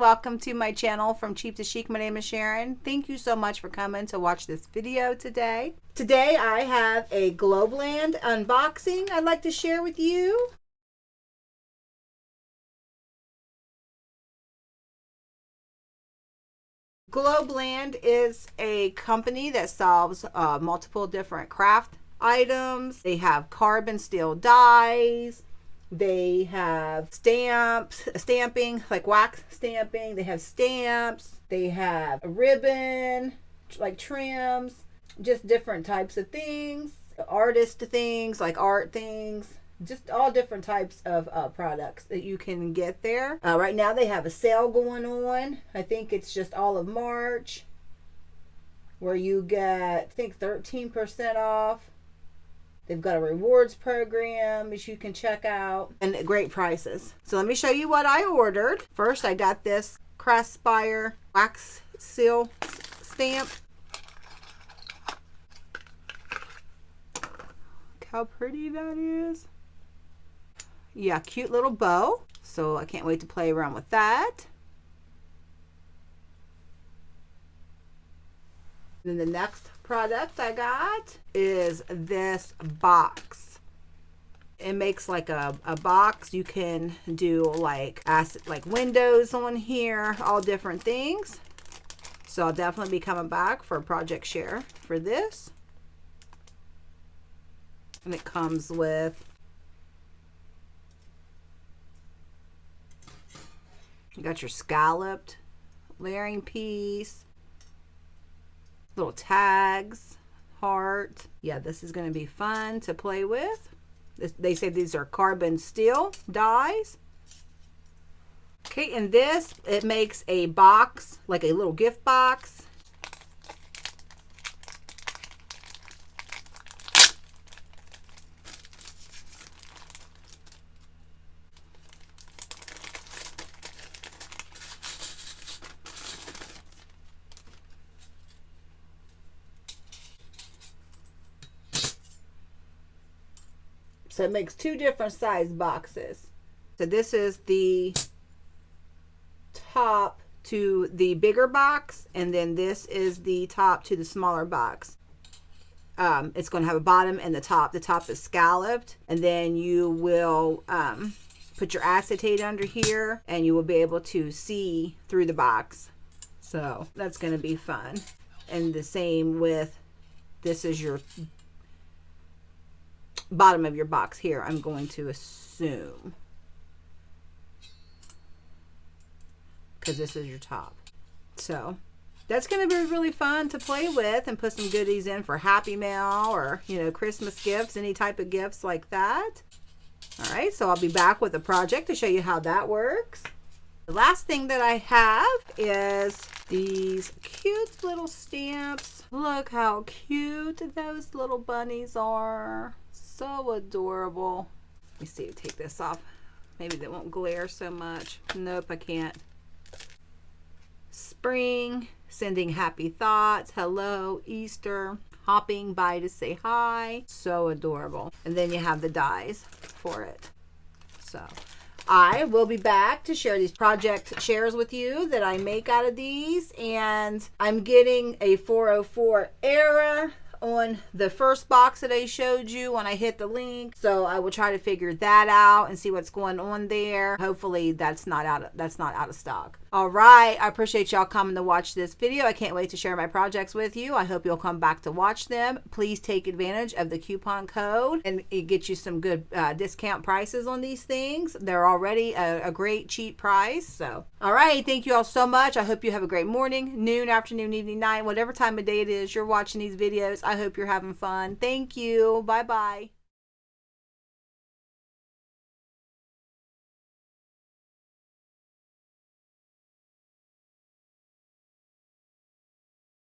Welcome to my channel, From Cheap to Chic. My name is Sharon. Thank you so much for coming to watch this video today. Today I have a Globeland unboxing I'd like to share with you. Globeland is a company that solves multiple different craft items. They have carbon steel dies. They have stamping, like wax stamping. They have stamps. They have a ribbon, like trims, just different types of things. Artist things, like art things. Just all different types of products that you can get there. Right now they have a sale going on. I think it's just all of March, where you get, I think, 13% off. They've got a rewards program that you can check out, and great prices. So let me show you what I ordered. First, I got this Craftsspire wax seal stamp. Look how pretty that is. Yeah, cute little bow. So I can't wait to play around with that. Then the next product I got is this box. It makes like a box. You can do like windows on here, all different things. So I'll definitely be coming back for a project share for this. And it comes with, you got your scalloped layering piece, little tags, heart. Yeah, this is going to be fun to play with. They say these are carbon steel dies. Okay, and this, it makes a box, like a little gift box. So it makes two different size boxes. So this is the top to the bigger box, and then this is the top to the smaller box. It's going to have a bottom and the top. The top is scalloped, and then you will put your acetate under here, and you will be able to see through the box. So that's going to be fun. And the same with, this is your bottom of your box here, I'm going to assume, because this is your top. So that's going to be really fun to play with and put some goodies in for Happy Mail, or, you know, Christmas gifts, any type of gifts like that. All right, so I'll be back with a project to show you how that works. The last thing that I have is these cute little stamps. Look how cute those little bunnies are. So adorable. Let me see, take this off. Maybe they won't glare so much. Nope, I can't. Spring, sending happy thoughts, hello, Easter, hopping by to say hi. So adorable. And then you have the dies for it. So I will be back to share these project shares with you that I make out of these. And I'm getting a 404 error on the first box that I showed you when I hit the link. So I will try to figure that out and see what's going on there. Hopefully that's not out of stock. All right, I appreciate y'all coming to watch this video. I can't wait to share my projects with you. I hope you'll come back to watch them. Please take advantage of the coupon code, and it gets you some good discount prices on these things. They're already a great cheap price. So all right, thank you all so much. I hope you have a great morning, noon, afternoon, evening, night, whatever time of day it is you're watching these videos. I hope you're having fun. Thank you. Bye bye.